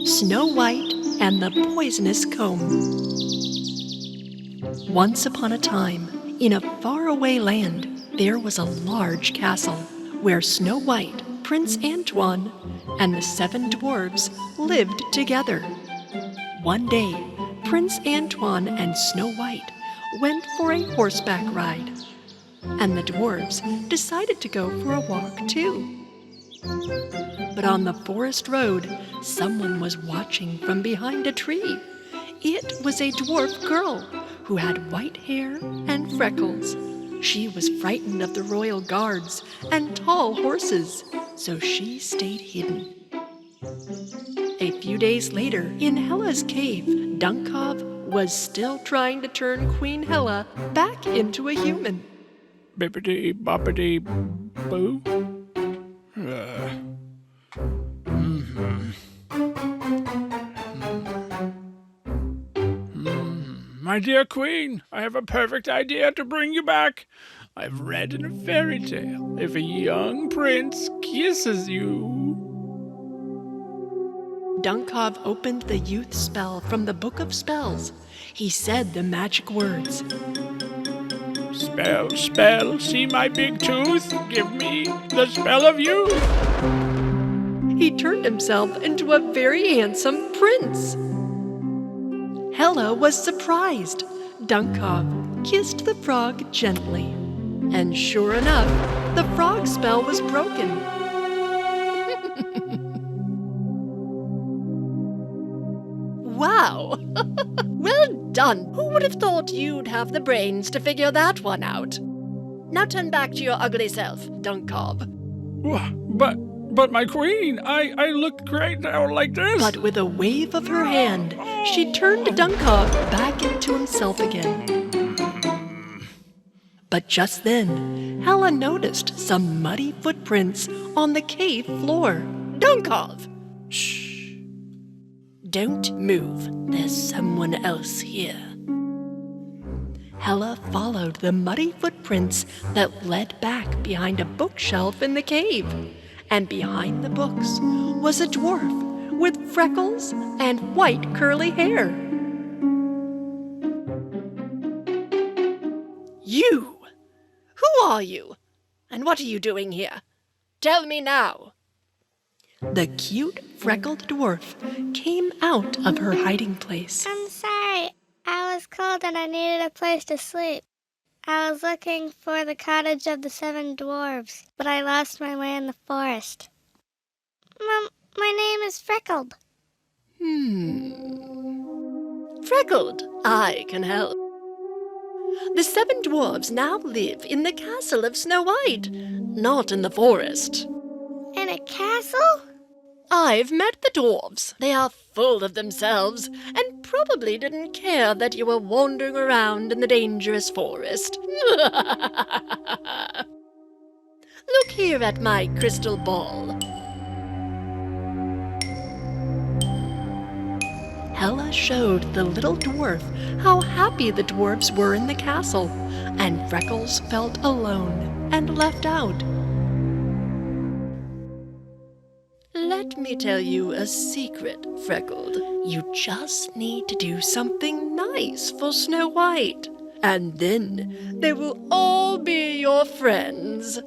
Snow White and the Poisonous Comb. Once upon a time, in a faraway land, there was a large castle where Snow White, Prince Antoine, and the 7 dwarves lived together. One day, Prince Antoine and Snow White went for a horseback ride, and the dwarves decided to go for a walk too. But on the forest road, someone was watching from behind a tree. It was a dwarf girl who had white hair and freckles. She was frightened of the royal guards and tall horses, so she stayed hidden. A few days later, in Hela's cave, Dunkov was still trying to turn Queen Hela back into a human. Bippity boppity boo. My dear Queen, I have a perfect idea to bring you back. I've read in a fairy tale, if a young prince kisses you... Dunkov opened the youth spell from the Book of Spells. He said the magic words. Spell, spell, see my big tooth? Give me the spell of youth. He turned himself into a very handsome prince. Hela was surprised. Dunkov kissed the frog gently. And sure enough, the frog spell was broken. Wow! Well done! Who would have thought you'd have the brains to figure that one out? Now turn back to your ugly self, Dunkov. But my queen, I look great now like this. But with a wave of her hand, she turned Dunkov back into himself again. But just then, Hela noticed some muddy footprints on the cave floor. Dunkov! Shh! Don't move. There's someone else here. Hela followed the muddy footprints that led back behind a bookshelf in the cave. And behind the books was a dwarf with freckles and white curly hair. You! Who are you? And what are you doing here? Tell me now. The cute, freckled dwarf came out of her hiding place. I'm sorry. I was cold and I needed a place to sleep. I was looking for the cottage of the 7 dwarves, but I lost my way in the forest. Mom, my name is Freckled. Freckled, I can help. The 7 dwarves now live in the castle of Snow White, not in the forest. In a castle? I've met the dwarves. They are full of themselves and probably didn't care that you were wandering around in the dangerous forest. Look here at my crystal ball. Hela showed the little dwarf how happy the dwarves were in the castle, and Freckles felt alone and left out. Let me tell you a secret, Freckled. You just need to do something nice for Snow White, and then they will all be your friends.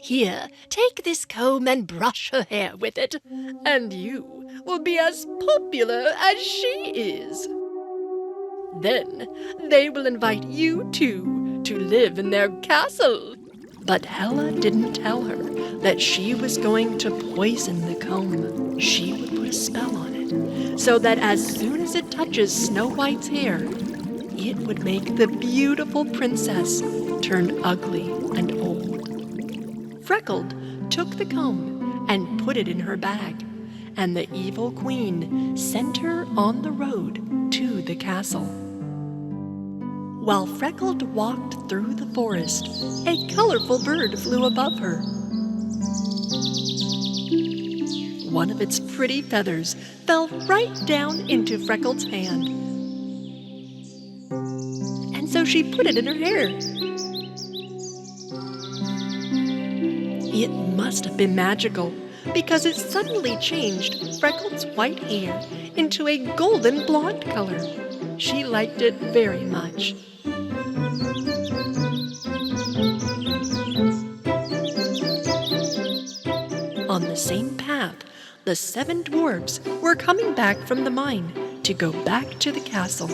Here, take this comb and brush her hair with it, and you will be as popular as she is. Then they will invite you too to live in their castle. But Hela didn't tell her that she was going to poison the comb. She would put a spell on it, so that as soon as it touches Snow White's hair, it would make the beautiful princess turn ugly and old. Freckled took the comb and put it in her bag, and the evil queen sent her on the road to the castle. While Freckled walked through the forest, a colorful bird flew above her. One of its pretty feathers fell right down into Freckled's hand. And so she put it in her hair. It must have been magical, because it suddenly changed Freckles' white hair into a golden blonde color. She liked it very much. On the same path, the 7 dwarfs were coming back from the mine to go back to the castle.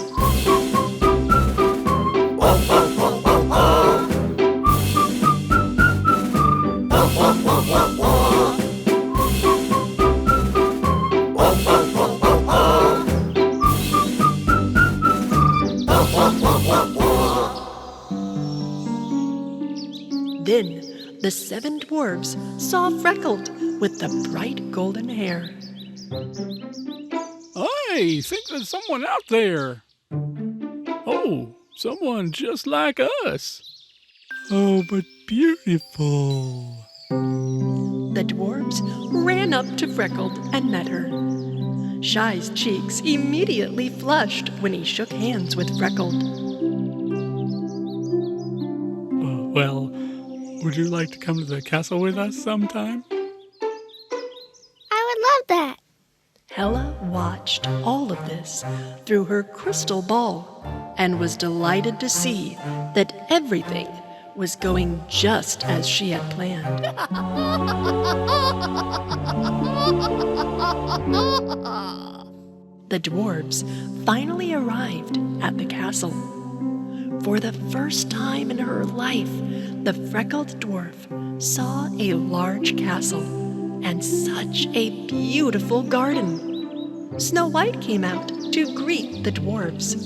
Then the 7 dwarfs saw Freckled with the bright golden hair. I think there's someone out there. Oh, someone just like us. Oh, but beautiful. The dwarfs ran up to Freckled and met her. Shy's cheeks immediately flushed when he shook hands with Freckled. Well, would you like to come to the castle with us sometime? I would love that. Hela watched all of this through her crystal ball and was delighted to see that everything was going just as she had planned. The dwarfs finally arrived at the castle. For the first time in her life, the freckled dwarf saw a large castle and such a beautiful garden. Snow White came out to greet the dwarfs.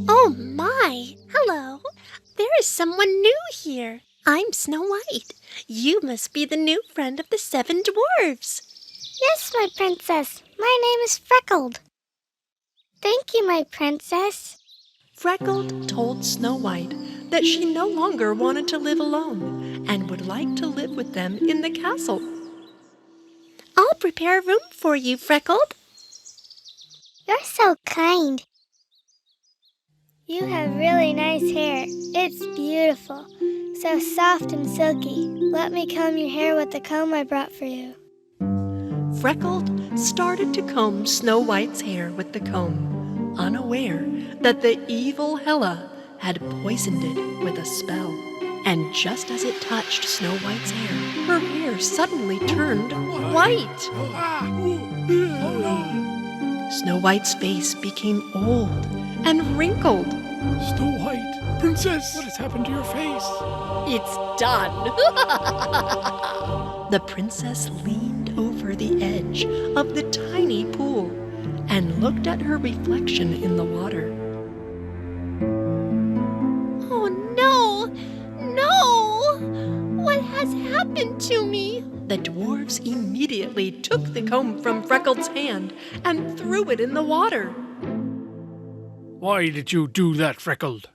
Oh my! Hello! There is someone new here. I'm Snow White. You must be the new friend of the 7 dwarfs. Yes, my princess. My name is Freckled. Thank you, my princess. Freckled told Snow White that she no longer wanted to live alone and would like to live with them in the castle. I'll prepare a room for you, Freckled. You're so kind. You have really nice hair. It's beautiful. So soft and silky. Let me comb your hair with the comb I brought for you. Freckled started to comb Snow White's hair with the comb, unaware that the evil Hela had poisoned it with a spell. And just as it touched Snow White's hair, her hair suddenly turned white. Snow White's face became old and wrinkled. Snow White, princess, what has happened to your face? It's done. The princess leaned over the edge of the tiny pool and looked at her reflection in the water. Oh no! No! What has happened to me? The dwarves immediately took the comb from Freckled's hand and threw it in the water. Why did you do that, Freckled?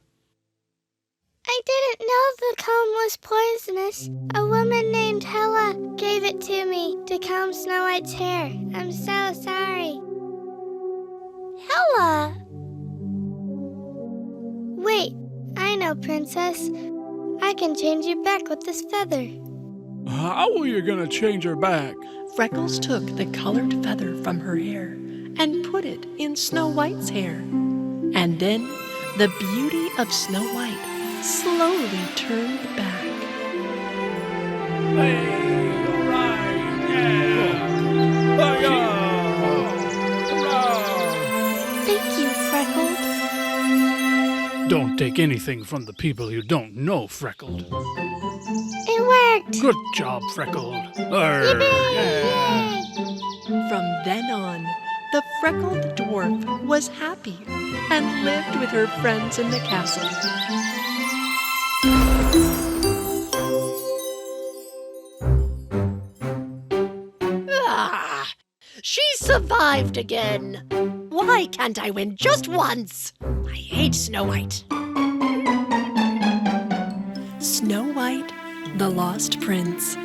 I didn't know the comb was poisonous. A woman named Hela gave it to me to comb Snow White's hair. I'm so sorry. Hela! Wait, I know, princess. I can change you back with this feather. How are you gonna change her back? Freckles took the colored feather from her hair and put it in Snow White's hair. And then the beauty of Snow White slowly turned back. Hey, all right, yeah. Thank you, Freckled. Don't take anything from the people you don't know, Freckled. It worked! Good job, Freckled. Yay! From then on, the freckled dwarf was happy and lived with her friends in the castle. Ah! She survived again! Why can't I win just once? I hate Snow White. Snow White, the Lost Prince.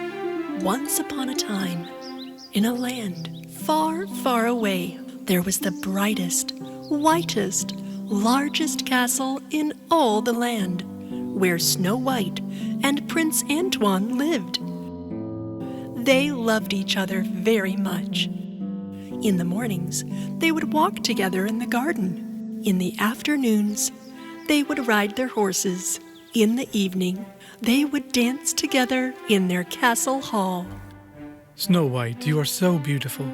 Once upon a time, in a land far, far away, there was the brightest, whitest, largest castle in all the land, where Snow White and Prince Antoine lived. They loved each other very much. In the mornings, they would walk together in the garden. In the afternoons, they would ride their horses. In the evening, they would dance together in their castle hall. Snow White, you are so beautiful.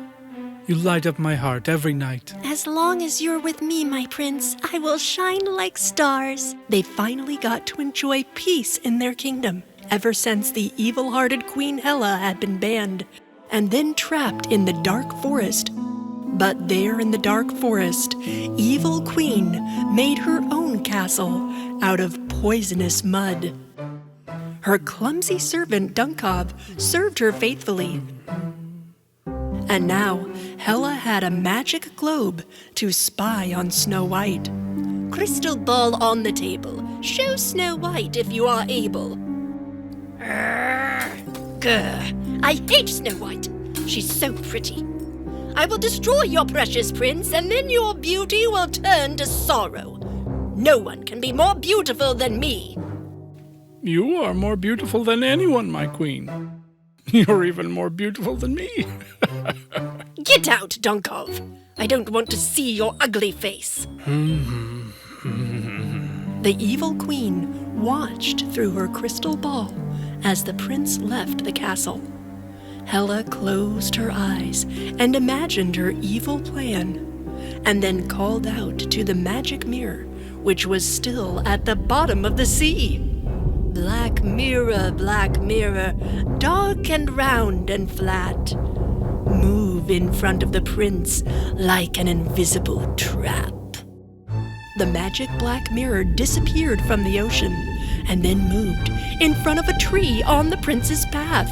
You light up my heart every night. As long as you're with me, my prince, I will shine like stars. They finally got to enjoy peace in their kingdom, ever since the evil-hearted Queen Hela had been banned and then trapped in the dark forest. But there in the dark forest, Evil Queen made her own castle out of poisonous mud. Her clumsy servant Dunkov served her faithfully. And now Hela had a magic globe to spy on Snow White. Crystal ball on the table. Show Snow White if you are able. Grr. I hate Snow White. She's so pretty. I will destroy your precious prince, and then your beauty will turn to sorrow. No one can be more beautiful than me. You are more beautiful than anyone, my queen. You're even more beautiful than me. Get out, Dunkov. I don't want to see your ugly face. The evil queen watched through her crystal ball as the prince left the castle. Hela closed her eyes and imagined her evil plan, and then called out to the magic mirror, which was still at the bottom of the sea. Black mirror, dark and round and flat, move in front of the prince like an invisible trap. The magic black mirror disappeared from the ocean and then moved in front of a tree on the prince's path.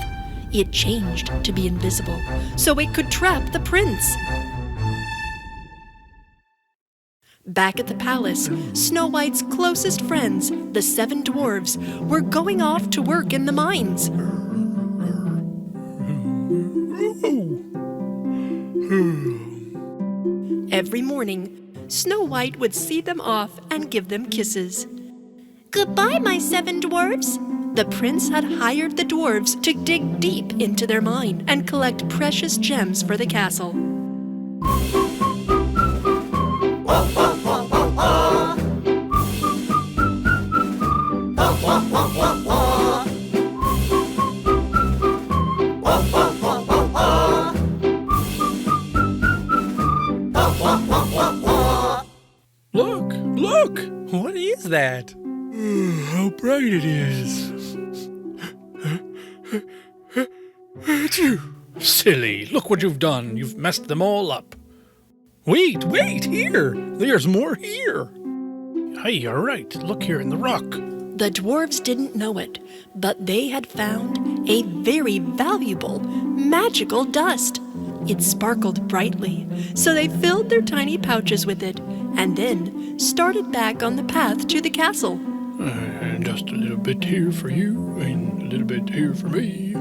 It changed to be invisible so it could trap the prince. Back at the palace, Snow White's closest friends, the 7 dwarves, were going off to work in the mines. Every morning, Snow White would see them off and give them kisses. Goodbye, my 7 dwarves. The prince had hired the dwarves to dig deep into their mine and collect precious gems for the castle. Look! What is that? How bright it is. Achoo! Silly, look what you've done. You've messed them all up. Wait, here! There's more here. Hey, you're right. Look here in the rock. The dwarves didn't know it, but they had found a very valuable, magical dust. It sparkled brightly, so they filled their tiny pouches with it, and then started back on the path to the castle. And just a little bit here for you, and a little bit here for me.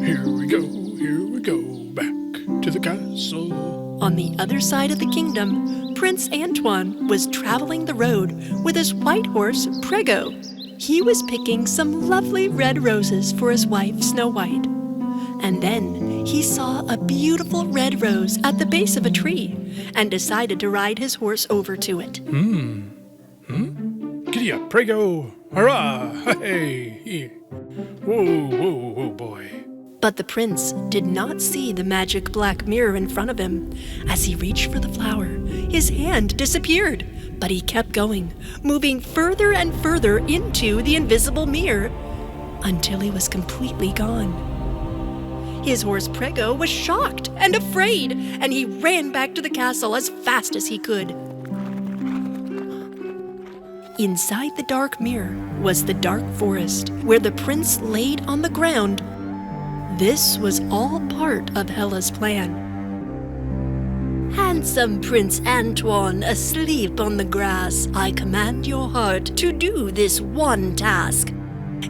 Here we go, back to the castle. On the other side of the kingdom, Prince Antoine was traveling the road with his white horse, Prego. He was picking some lovely red roses for his wife, Snow White. And then he saw a beautiful red rose at the base of a tree and decided to ride his horse over to it. Giddy up, Prego! Hurrah! Hey! Whoa, boy. But the prince did not see the magic black mirror in front of him. As he reached for the flower, his hand disappeared. But he kept going, moving further and further into the invisible mirror until he was completely gone. His horse Prego was shocked and afraid, and he ran back to the castle as fast as he could. Inside the dark mirror was the dark forest, where the prince laid on the ground. This was all part of Hela's plan. Handsome Prince Antoine asleep on the grass, I command your heart to do this one task.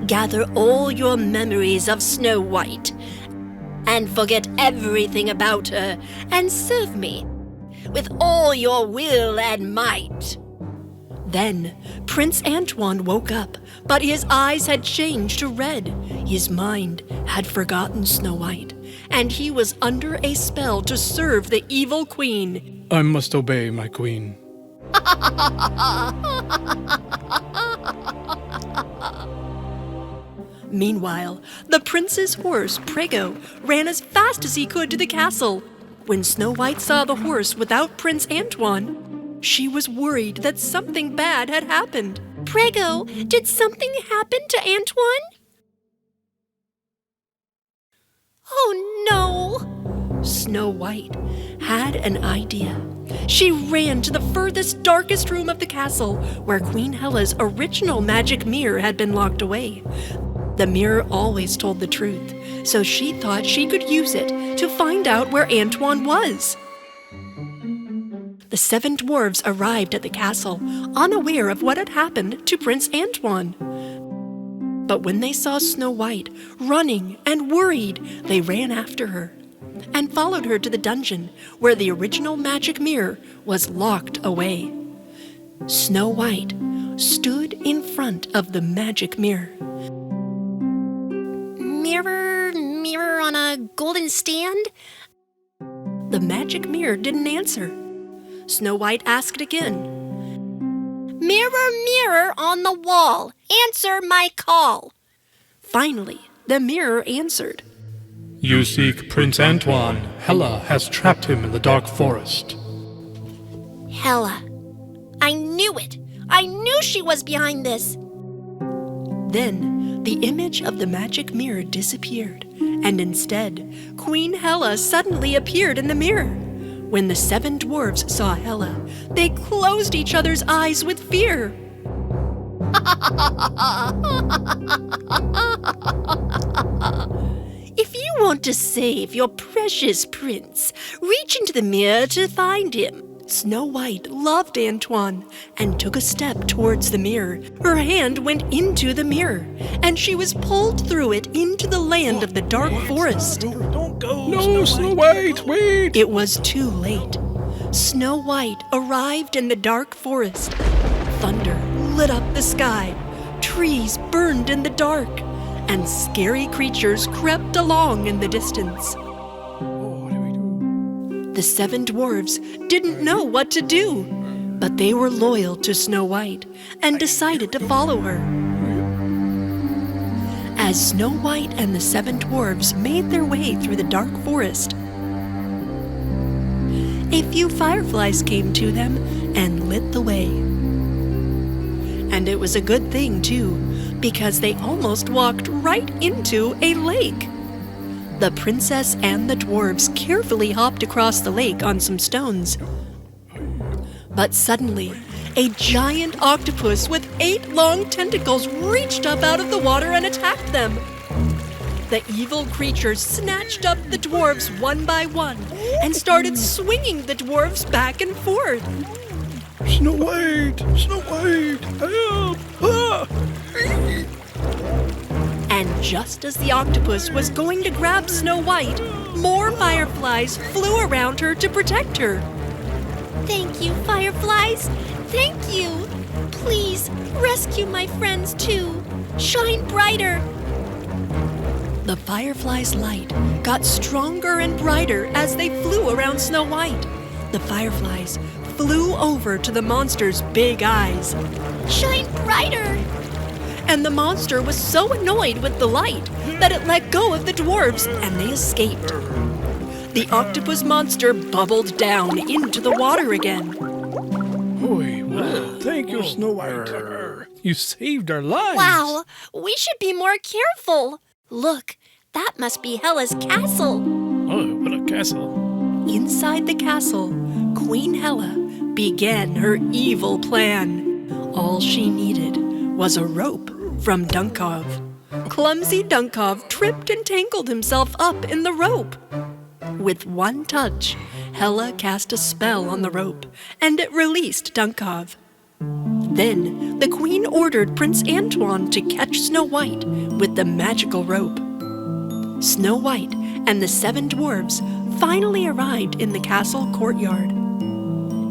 Gather all your memories of Snow White and forget everything about her and serve me with all your will and might. Then Prince Antoine woke up, but his eyes had changed to red. His mind had forgotten Snow White, and he was under a spell to serve the evil queen. I must obey, my queen. Meanwhile, the prince's horse, Prego, ran as fast as he could to the castle. When Snow White saw the horse without Prince Antoine, she was worried that something bad had happened. Prego, did something happen to Antoine? Oh no! Snow White had an idea. She ran to the furthest, darkest room of the castle, where Queen Hela's original magic mirror had been locked away. The mirror always told the truth, so she thought she could use it to find out where Antoine was. The 7 dwarves arrived at the castle, unaware of what had happened to Prince Antoine. But when they saw Snow White running and worried, they ran after her and followed her to the dungeon where the original magic mirror was locked away. Snow White stood in front of the magic mirror. Mirror on a golden stand? The magic mirror didn't answer. Snow White asked again. Mirror, mirror on the wall, answer my call. Finally, the mirror answered. You seek Prince Antoine. Hela has trapped him in the dark forest. Hela. I knew it. I knew she was behind this. Then the image of the magic mirror disappeared, and instead, Queen Hela suddenly appeared in the mirror. When the 7 dwarves saw Hela, they closed each other's eyes with fear. If you want to save your precious prince, reach into the mirror to find him. Snow White loved Antoine and took a step towards the mirror. Her hand went into the mirror, and she was pulled through it into the land of the dark forest. Don't go. No, Snow White, wait. It was too late. Snow White arrived in the dark forest. Thunder lit up the sky. Trees burned in the dark, and scary creatures crept along in the distance. The 7 dwarves didn't know what to do, but they were loyal to Snow White and decided to follow her. As Snow White and the 7 dwarves made their way through the dark forest, a few fireflies came to them and lit the way. And it was a good thing, too, because they almost walked right into a lake. The princess and the dwarves carefully hopped across the lake on some stones. But suddenly, a giant octopus with 8 long tentacles reached up out of the water and attacked them. The evil creatures snatched up the dwarves one by one and started swinging the dwarves back and forth. Snow White! Snow White! Help! Ah! And just as the octopus was going to grab Snow White, more fireflies flew around her to protect her. Thank you, fireflies. Thank you. Please, rescue my friends too. Shine brighter. The fireflies' light got stronger and brighter as they flew around Snow White. The fireflies flew over to the monster's big eyes. Shine brighter. And the monster was so annoyed with the light that it let go of the dwarves and they escaped. The octopus monster bubbled down into the water again. Oy, well, thank you, Snow White. You saved our lives. Wow, we should be more careful. Look, that must be Hela's castle. Oh, what a castle. Inside the castle, Queen Hela began her evil plan. All she needed was a rope from Dunkov. Clumsy Dunkov tripped and tangled himself up in the rope. With one touch, Hela cast a spell on the rope, and it released Dunkov. Then the queen ordered Prince Antoine to catch Snow White with the magical rope. Snow White and the 7 dwarves finally arrived in the castle courtyard.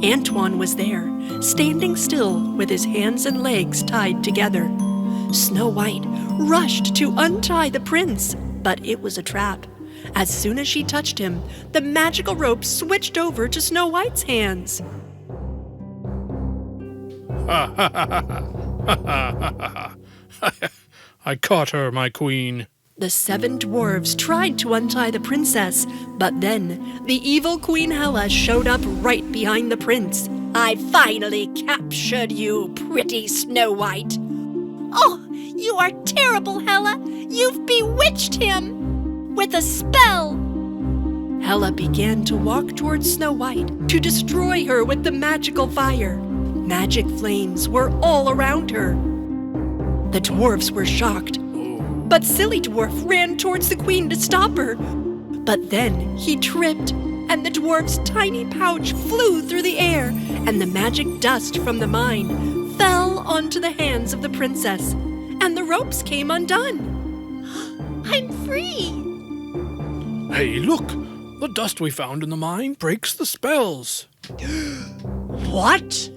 Antoine was there, standing still with his hands and legs tied together. Snow White rushed to untie the prince, but it was a trap. As soon as she touched him, the magical rope switched over to Snow White's hands. I caught her, my queen. The 7 dwarves tried to untie the princess, but then the evil Queen Hela showed up right behind the prince. I finally captured you, pretty Snow White. Oh, you are terrible, Hela. You've bewitched him with a spell. Hela began to walk towards Snow White to destroy her with the magical fire. Magic flames were all around her. The dwarves were shocked, but Silly Dwarf ran towards the queen to stop her. But then he tripped, and the dwarf's tiny pouch flew through the air, and the magic dust from the mine fell onto the hands of the princess, and the ropes came undone. I'm free. Hey, look! The dust we found in the mine breaks the spells. What?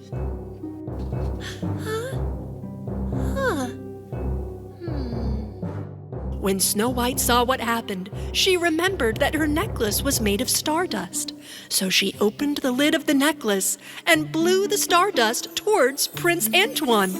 When Snow White saw what happened, she remembered that her necklace was made of stardust. So she opened the lid of the necklace and blew the stardust towards Prince Antoine.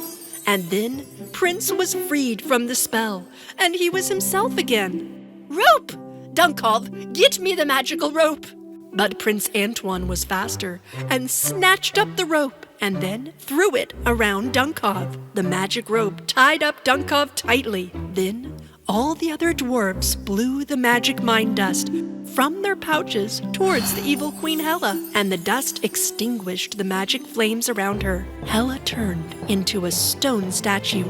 And then Prince was freed from the spell, and he was himself again. Rope! Dunkov, get me the magical rope! But Prince Antoine was faster and snatched up the rope and then threw it around Dunkov. The magic rope tied up Dunkov tightly. Then all the other dwarves blew the magic mine dust from their pouches towards the evil Queen Hela, and the dust extinguished the magic flames around her. Hela turned into a stone statue.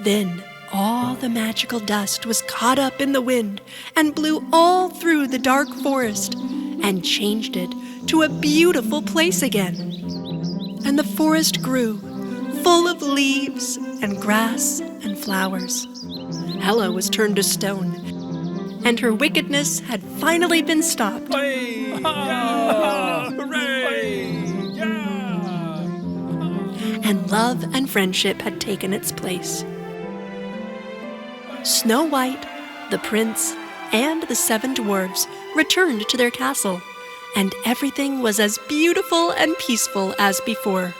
Then all the magical dust was caught up in the wind and blew all through the dark forest and changed it to a beautiful place again. And the forest grew, full of leaves and grass and flowers. Hela was turned to stone, and her wickedness had finally been stopped. Hey! Yeah! Hooray! Yeah! And love and friendship had taken its place. Snow White, the prince, and the 7 dwarves returned to their castle, and everything was as beautiful and peaceful as before.